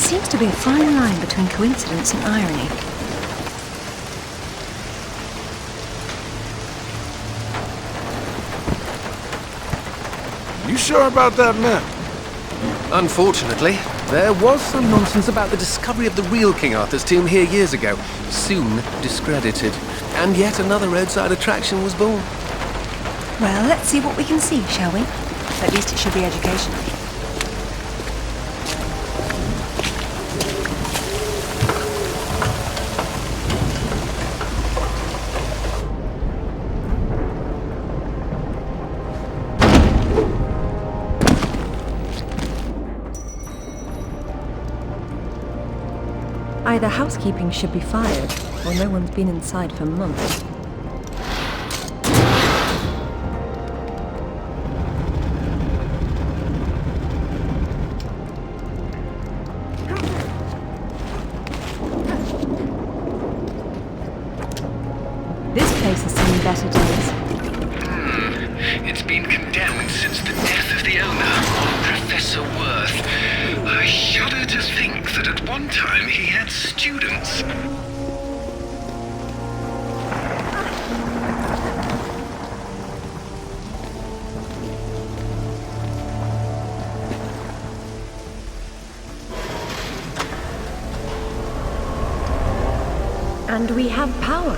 seems to be a fine line between coincidence and irony. You sure about that map? Unfortunately, there was some nonsense about the discovery of the real King Arthur's tomb here years ago, soon discredited. And yet another roadside attraction was born. Well, let's see what we can see, shall we? At least it should be educational. Either housekeeping should be fired, or no one's been inside for months. This place has seen better days. It's been condemned since the death of the owner, Professor Worth. I shudder to think that at one time he had students. And we have power.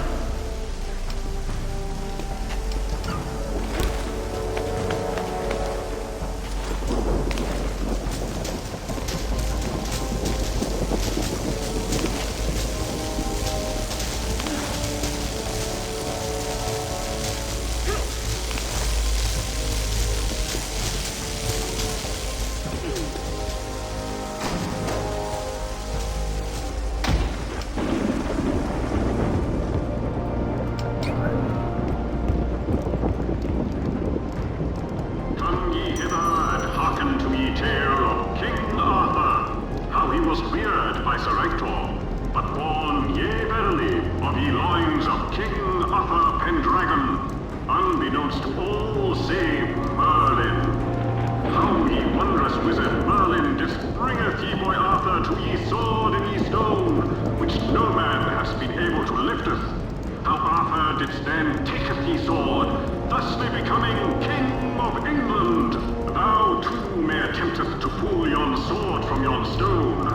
Unbeknownst to all save Merlin. How ye wondrous wizard Merlin did bringeth ye boy Arthur to ye sword in ye stone, which no man has been able to lifteth. How Arthur didst then taketh ye sword, thusly becoming King of England. Thou too may attempteth to pull yon sword from yon stone,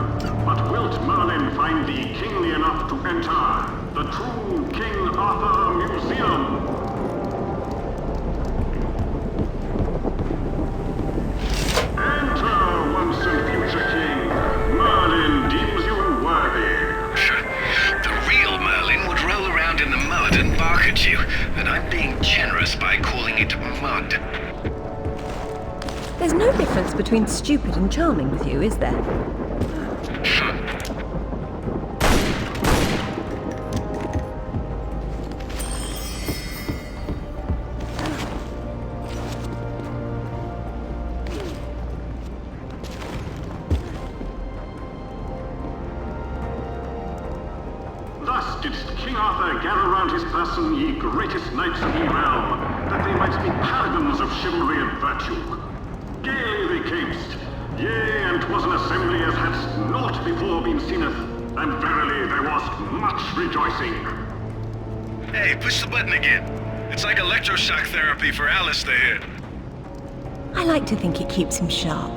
but wilt Merlin find thee kingly enough to enter the true King Arthur Museum? And I'm being generous by calling it mud. There's no difference between stupid and charming with you, is there? Thus didst King Arthur gather round his person ye greatest knights of ye realm, that they might be paragons of chivalry and virtue. Gaily they camest, yea, and 'twas an assembly as hadst not before been seeneth, and verily there was much rejoicing. Hey, push the button again. It's like electroshock therapy for Alistair here. I like to think it keeps him sharp.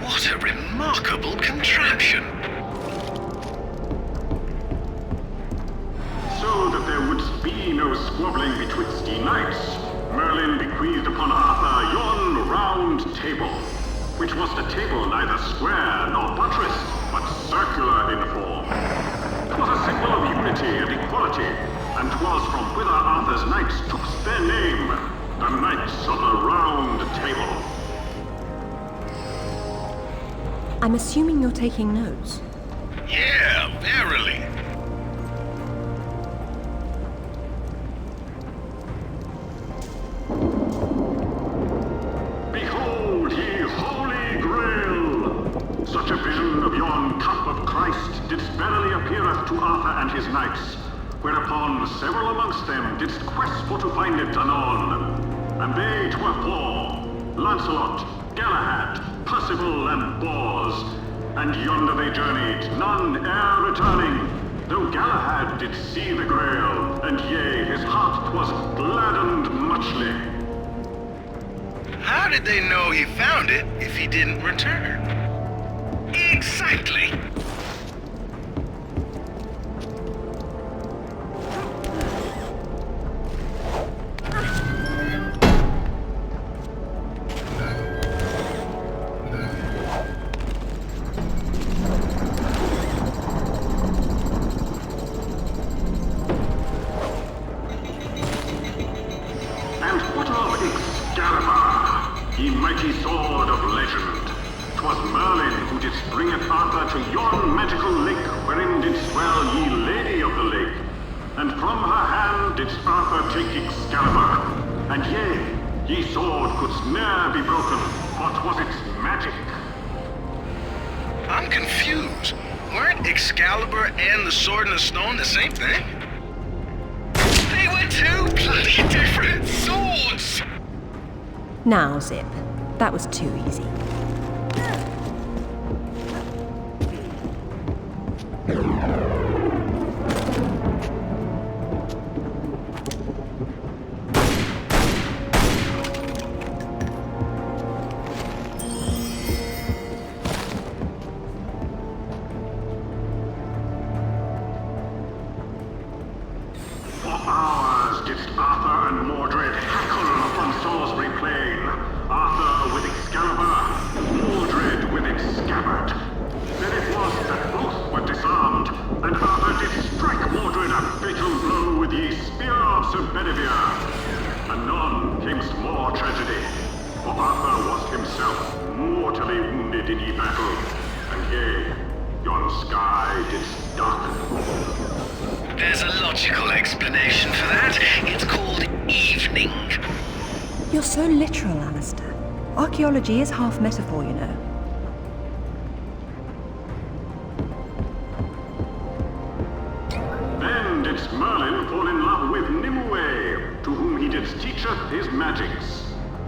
What a remarkable contraption. So that there would be no squabbling betwixt ye knights, Merlin bequeathed upon Arthur yon round table, which was the table neither square nor buttressed, but circular in form. 'Twas a symbol of unity and equality, and 'twas from whither Arthur's knights took their name, the Knights of the Round Table. I'm assuming you're taking notes. Yeah, verily. Behold ye Holy Grail! Such a vision of yon cup of Christ didst verily appeareth to Arthur and his knights. whereupon several amongst them didst quest for to find it anon. And they 'twere four, Lancelot, Galahad, Percival, and Bors. And yonder they journeyed, none e'er returning, though Galahad did see the Grail, and yea, his heart was gladdened muchly. How did they know he found it if he didn't return? Exactly! And what of Excalibur, ye mighty sword of legend? 'Twas Merlin who did bring it Arthur to yon magical lake, wherein did dwell ye Lady of the Lake. And from her hand did Arthur take Excalibur. And yea, ye sword couldst ne'er be broken, for 'twas its magic. I'm confused. Weren't Excalibur and the Sword in the Stone the same thing? They were two bloody different swords! Now, Zip. That was too easy. For hours didst Arthur and Mordred hackle upon Salisbury Plain. Arthur with Excalibur, Mordred with its scabbard. Then it was that both were disarmed, and Arthur did strike Mordred a fatal blow with the spear of Sir Bedivere. Anon camest more tragedy, for Arthur was himself mortally wounded in ye battle, and yea, yon sky didst darken. There's a logical explanation for that. It's called evening. You're so literal, Alistair. Archaeology is half metaphor, you know. Then didst Merlin fall in love with Nimue, to whom he didst teacheth his magics.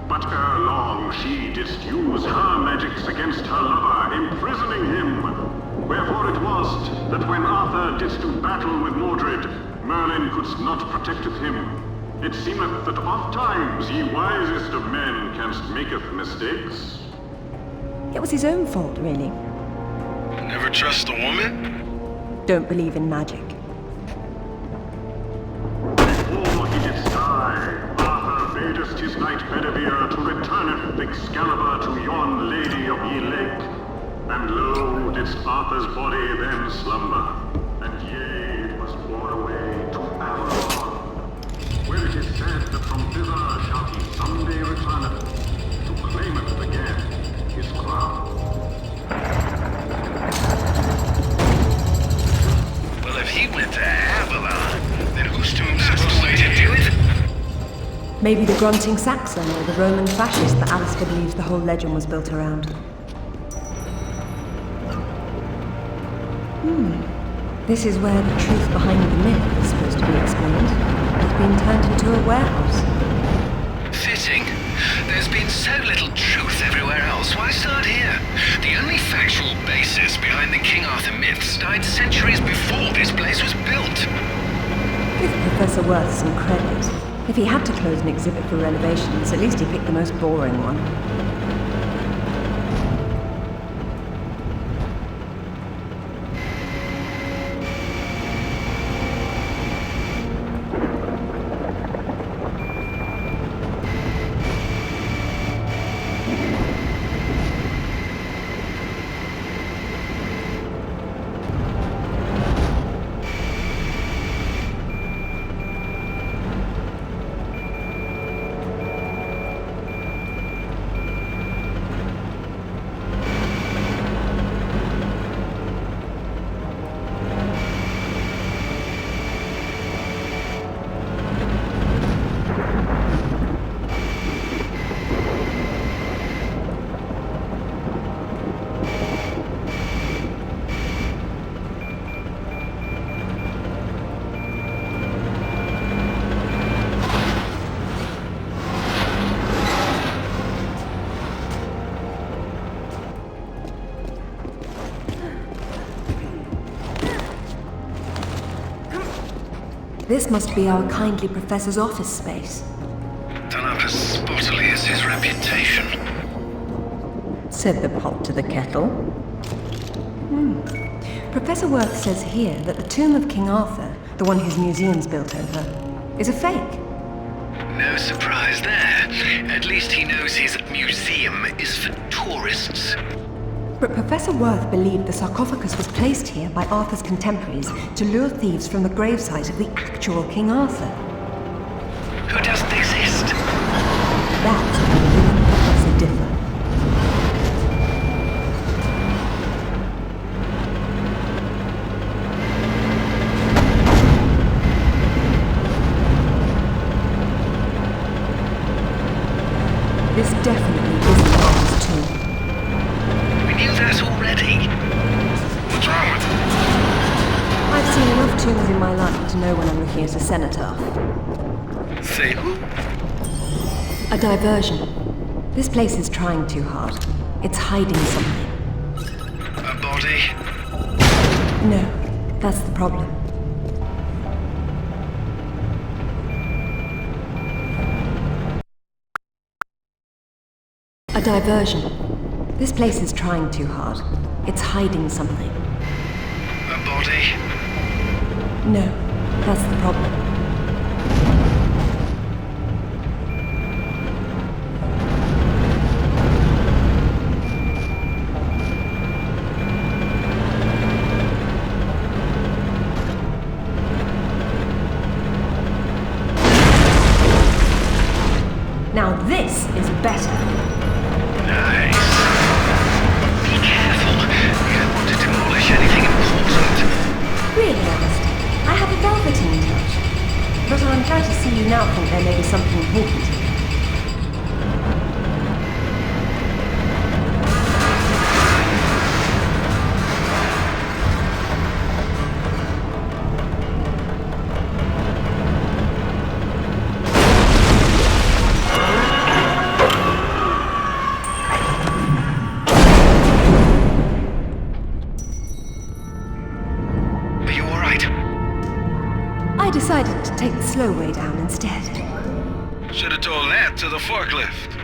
But ere long she didst use her magics against her lover, imprisoning him. Wherefore it was that when Arthur didst do battle with Mordred, Merlin couldst not protecteth him. It seemeth that oft times ye wisest of men canst maketh mistakes. It was his own fault, really. Never trust a woman? Don't believe in magic. Before he didst die, Arthur badest his knight Bedivere to returneth Excalibur to yon Lady of ye Lake. And lo, didst Arthur's body then slumber, and yea, it was borne away to Avalon, where it is said that from thither shall he someday returneth, to claimeth again his crown. Well, if he went to Avalon, then whose tomb's supposed to do it? Maybe the grunting Saxon or the Roman fascist that Alistair believes the whole legend was built around. This is where the truth behind the myth is supposed to be explained. It's been turned into a warehouse. Fitting. There's been so little truth everywhere else. Why start here? The only factual basis behind the King Arthur myths died centuries before this place was built. Give Professor Worth some credit. If he had to close an exhibit for renovations, at least he picked the most boring one. This must be our kindly professor's office space. Done up as spottily as his reputation. Said the pot to the kettle. Professor Worth says here that the tomb of King Arthur, the one his museum's built over, is a fake. No surprise there. At least he knows his museum is for tourists. But Professor Worth believed the sarcophagus was placed here by Arthur's contemporaries to lure thieves from the gravesite of the actual King Arthur. Who doesn't exist? That's where you and Professor differ. This definitely isn't Arthur's tomb. We knew that already. What's wrong with it? I've seen enough tombs in my life to know when I'm looking at a cenotaph. Say who? A diversion. This place is trying too hard. It's hiding something. A body? No, that's the problem. A diversion. This place is trying too hard. It's hiding something. A body? No, that's the problem. Now this is better. Nice. Be careful. You don't want to demolish anything important. Really, Alistair, I have a velveteen touch. But I'm glad to see you now think there may be something important here. Are you alright? I decided to take the slow way down instead. Should have told that to the forklift.